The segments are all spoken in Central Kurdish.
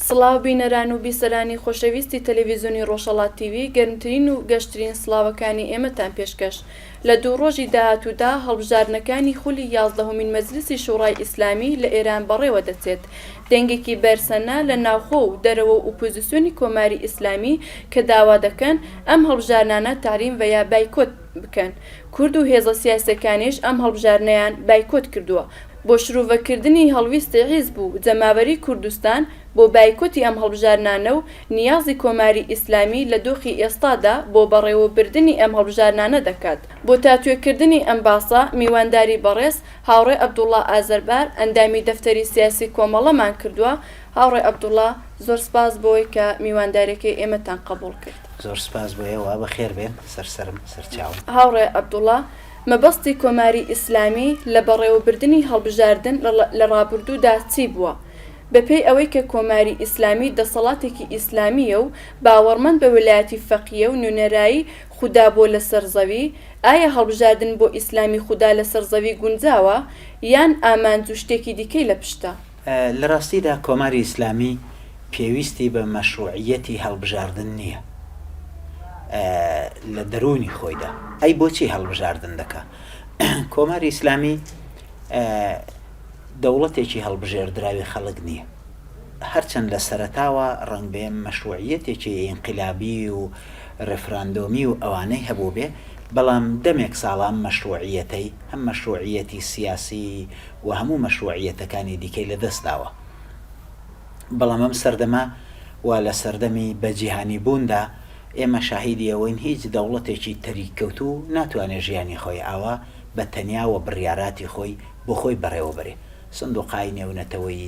سڵاو بینەران و بیسەرانی خۆشەویستی تەلەڤیزیۆنی ڕۆژهەڵات تیڤی، گەرمترین و گەشترین سڵاوەکانی ئێمەتان پێشکەش. لە دوو ڕۆژی داهاتوودا هەڵبژاردنەکانی خولی 11مین مەجلیسی شوڕای ئیسلامی لە ئێران بەڕێوە دەچێت. دەنگێکی بەرسەنە لە ناوخۆ و دەرەوە و ئۆپۆزیسیۆنی کۆماری ئیسلامی کە داوا دەکەن ئەم هەڵبژاردنانە تاحریم و یا بایکۆت بکەن. کورد و هێزە سیاسیەکانیش ئەم هەڵبژاردنەیان بایکۆت کردووە. بۆ شروڤەکردنی هەڵویستی حیزب و جەماوەری کوردستان بۆ بایکۆتی ئەم هەڵبژاردنانە و نیازی کۆماری ئیسلامی لە دۆخی ئێستادا بۆ بەڕێوەبردنی ئەم هەڵبژاردنانە دەکات. بۆ تاتوێکردنی ئەم باسە میوانداری بەڕێز هاوڕێ عەبدوڵڵا ئازەربار ئەندامی دەفتەری سیاسی کۆمەڵەمان کردووە. هاوڕێ عەبدوڵڵا، زۆر سپاس بۆی کە میواندارێکی ئێمەتان قبوڵ کرد. زۆر سپاس بۆ ئێوە، بەخێر بێن، سەرسەرم سەرچاوم. هاوڕێ عەبدوڵڵا، مەبەستی کۆماری ئیسلامی لە بەڕێوەبردنی هەڵبژاردن لە ڕابردوودا چی بووە؟ بەپێی ئەوەی کە کۆماری ئیسلامی دەسەڵاتێکی ئیسلامیە و باوەڕمەند بە ویلایەتی فەقیە و نوێنەرایی خودا بۆ لەسەر زەوی، ئایا هەڵبژاردن بۆ ئیسلامی خودا لەسەر زەوی گونجاوە یان ئامانج و شتێکی دیکەی لە پشتە؟ لە ڕاستیدا کۆماری ئیسلامی پێویستی بە مەشروعیەتی هەڵبژاردن نییە لە دەرونی خۆیدا. ئەی بۆچی هەڵبژاردن دەکا؟ کۆماری ئیسلامی دەوڵەتێکی هەڵبژێردراوی خەڵک نییە، هەرچەند لە سەرەتاوە ڕەنگ بێ مەشروعیەتێکی ئینقلابی و ڕێفراندۆمی و ئەوانەی هەبوو بێ، بەڵام دەمێک ساڵام مەشروعیەتەی هەم مەشروعیەتی سیاسی و هەموو مەشروعیەتەکانی دیکەی لە دەستداوە. بەڵام ئەم سەردەما و لە سەردەمی بەجیهانی بووندا ئێمە شاهیدی ئەوەین هیچ دەوڵەتێکی تەریککەوتو ناتوانێت ژیانی خۆی ئاوا بە تەنیاوە بڕیاراتی خۆی بۆ خۆی بەڕێوەبرێ. سندوقای نێونەتەوەی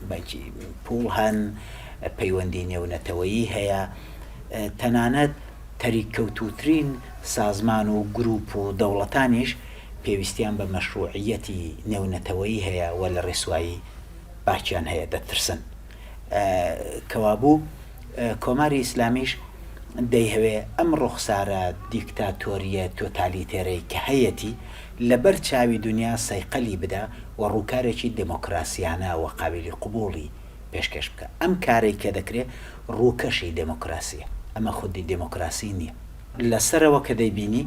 بەنکی پوڵ هەن، پەیوەندی نێونەتەوەیی هەیە، تەنانەت تەریککەوتوترین سازمان و گروپ و دەوڵەتانیش پێویستیان بە مەشروعیەتی نێونەتەوەیی هەیە و لە ڕێسوایی باکیان هەیە دەترسن. کەوابوو کۆماری ئیسلامیش دەیهەوێ ئەم ڕوخسارە دیکتاتۆریە تۆتالیتێرەی کە هەیەی لەبەر چاوی دنیا سەیقەلی بدا و ڕووکارێکی دموکراسیانە و قابلی قبوڵی پێشکەش بکە. ئەم کارێک کە دەکرێت ڕووکەشی دموکراسیە، ئەمە خودی دموکراسی نییە. لەسەرەوە کە دەیبینی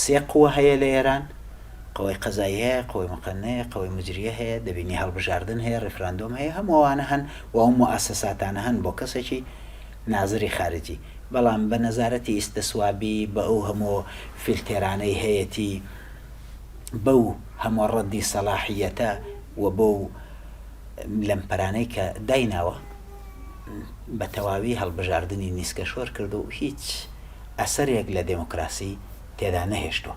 سێ قووە هەیە لە ئێران، قەوەی قەزایی هەیە، قەوەی مقننەیە، قەوەی مجریە هەیە، دەبینی هەڵبژاردن هەیە، ڕێفراندۆم هەیە، هەمووانە هەن و ئەو موئەسەساتانە هەن بۆ کەسێکی نازری خارجی. بەڵام بە نەزارەتی ئیستەسوابی بە ئەو هەموو فیلتێرانەی هەیەی، بەو هەموو ڕەدی سەلاحیەتە و بەو لەمپەرانەی کە دایناوە بە تەواوی هەڵبژاردننی نیسکە شۆر کرد و هیچ ئەسەرێک لە دموکراسی تێدا نەهێشتوە.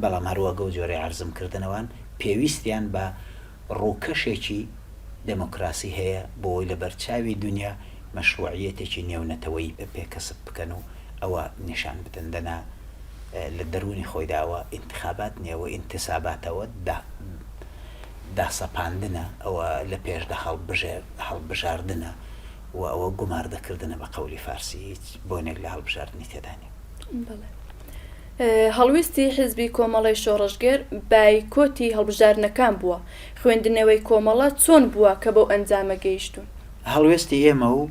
بەڵام هەروەگە و جۆرەی عەرزم کردنەوەن پێویستیان بە ڕووکەشێکی دموکراسی هەیە بۆی لە بەرچاوی دنیا مەشروعیەتێکی نێونەتەوەی پێکەسب بکەن و ئەوە نیشان بدەن دەنا لە دەرونی خۆیداوە ئینتخابات نییەوە ئینتساباتەوە داسەپاندنە، ئەوە لە پێشدا هەڵبژاردنە و ئەوە گوماردەکردنە بە قەولی فارسی، هیچ بۆنێک لە هەڵبژاردننی تێدانی. هەڵویستی حیزبی کۆمەڵی شۆڕژگەر بایکۆتی هەڵبژاردنەکان بووە. خوێندنەوەی کۆمەڵە چۆن بووە کە بەو ئەنجامە گەیشتون؟ هەڵوێستی ئێمە و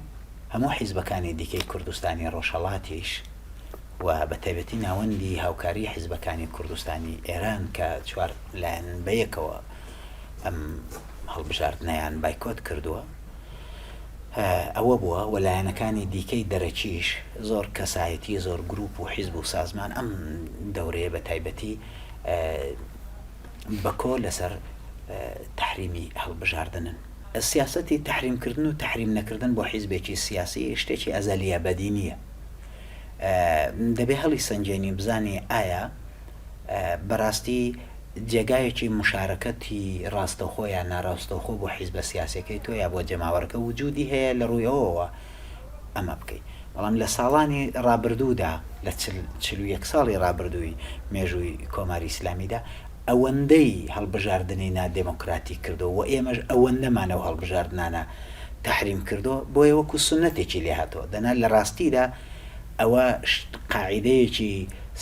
هەموو حیزبەکانی دیکەی کوردستانی ڕۆژهەڵاتیش و بە تایبەتی ناوەندی هاوکاری حیزبەکانی کوردستانی ئێران کە چوار لایەن بەیەکەوە ئەم هەڵبژاردنەیان بایکۆت کردووە، ئەوە بووە و لایەنەکانی دیکەی دەرەچیش زۆر کەسایەتی، زۆر گروپ و حیزب و سازمان ئەم دەورەیە بە تایبەتی بەکۆ لەسەر تەحریمی هەڵبژاردنن. سیاسەتی تەحریمکردن و تەحریم نەکردن بۆ حیزبێکی سیاسی شتێکی ئەزەلیە بەدی نییە. دەبێ هەڵی سەنجێنی بزانێ ئایا بەڕاستی جێگایەکی مشارەکەتی ڕاستەوخۆ یان ناڕاستەوخۆ بۆ حیزبە سیاسەکەی تۆ یا بۆ جەماوەرەکە وجودی هەیە لە ڕوویەوەوە ئەمە بکەیت. بەڵام لە ساڵانی ڕابردوودا لە 41 ساڵی ڕابردووی مێژووی کۆماری ئیسلامیدا ئەوەندەی هەڵبژاردننی نادموکراتی کردو و ئێمەش ئەوەندەمانە و هەڵبژاردنانە تەحریم کردو بۆیە وەکو سنەتێکی لێ هاتەوە. دەنا لە ڕاستیدا ئەوە قاعیدەیەکی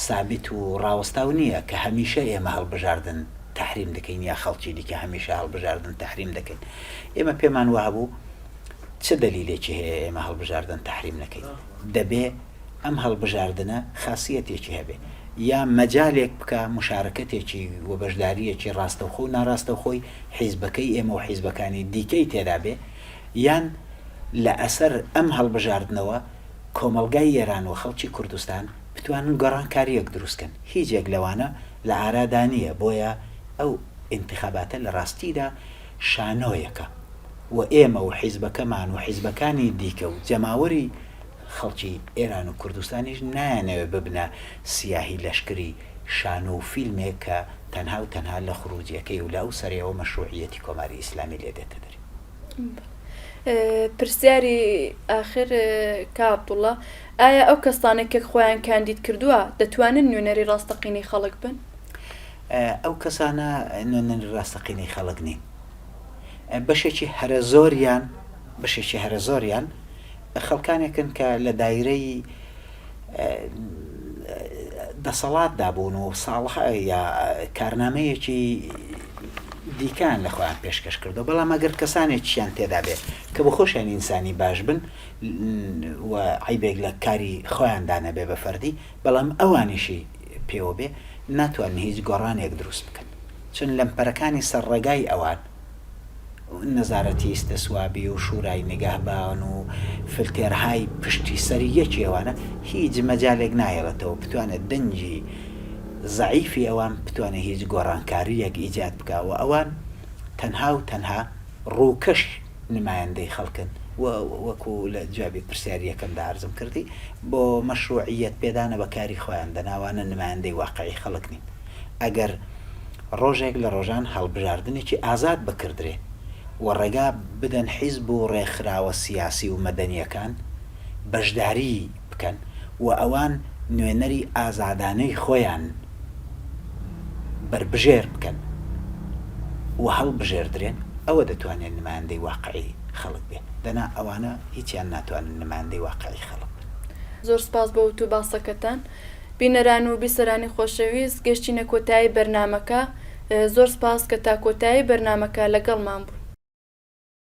ثابت و ڕاوەستاو نییە کە هەمیشە ئێمە هەڵبژاردن تەحریم دەکەین یا خەڵکی دیکە هەمیشە هەڵبژاردن تەحریم دەکەین. ئێمە پێمان وابوو چه دلیلێکی هەیە ئێمە هەڵبژاردن تحریم نەکەین؟ دەبێ ئەم هەڵبژاردنە خاصیەتێکی هەبێ یا مەجالێک بکە مشارەکەتێکی و بەشداریەکی ڕاستەوخۆ و ناڕاستەوخۆی حیزبەکەی ئێمە و حیزبەکانی دیکەی تێدا بێ یان لە ئەسەر ئەم هەڵبژاردنەوە کۆمەڵگای ئێران و خەڵکی کوردستان بتوانن گۆڕانکاریەک دروستکەن هیچ یەک لەوانە لە ئارادا نییە بۆیە ئەو انتخاباتە لە ڕاستیدا شانۆیەکە و ئێمە و حیزبەکەمان و حیزبەکانی دیکە و جەماوەری خەڵکی ئێران و کوردستانیش نایانەوێ ببنە سیاهی لەشکری شانۆ و فیلمێک کە تەنها و تەنها لە خروجیەکەی و لە ئەو سەرەوە مەشروعیەتی کۆماری ئیسلامی لێ دێتە دەری. پرسیاری ئاخر کابدوڵە ئایا ئەو کەسانێک کە خۆیان کاندید کردووە دەتوانن نوێنەری ڕاستەقینەی خەڵک بن؟ ئەو کەسانە نوێنەری ڕاستەقینەی خەڵک نین. بەشێکی هەرە زۆریان خەڵکانێکن کە لە دایرەی دەسەڵاتدا بوون و ساڵها یا کارنامەیەکی دیکان لە خۆیان پێشکەش کردو بەڵام ئەگەر کەسانێکیان تێدا بێت کە بە خۆشیان ئینسانی باش بن و عیبێک لە کاری خۆیاندانە بێ بە فەردی بەڵام ئەوانیشی پێوە بێ ناتوانن هیچ گۆڕانێک دروست بکەن چون لەمپەرەکانی سەرڕێگای ئەوان نەزارەتی ئیستەسوابی و شورای نگەهبان و فلتێرهای پشتی سەری یەکی ئەوانە هیچ مەجالێک نایەڵێتەوە بتوانێت دەنجی زعیفی ئەوان بتوانێت هیچ گۆڕانکاریەک ئیجاد بکەوە ئەوان تەنها و تەنها ڕووکەش نمایەندەی خەڵکن وەکو لە جوابی پرسیاریەکەمدا عەرزم کردی بۆ مەشروعیەت پێدانە بەکاری خۆیان دەناوانە نمایەندەی واقعی خەڵک نین ئەگەر ڕۆژێک لە ڕۆژان هەڵبژاردنێکی ئازاد بکردرێ و ڕێگا بدەن حیزب و ڕێکخراوە سیاسی و مەدەنیەکان بەشداری بکەن و ئەوان نوێنەری ئازادانەی خۆیان بربژێر بکەن و هەڵبژێردرێن ئەوە دەتوانێت نمایەندەی واقعی خەڵک بێت دەنا ئەوانە هیچیان ناتوانن نمایەندەی واقعی خەڵک بن. زۆر سپاس بۆ وتو باسەکەتان بینەران و بیسەرانی خۆشەویست گەشتینە کۆتایی بەرنامەکە زۆر سپاس کە تا کۆتایی بەرنامەکە لەگەڵمان بوون.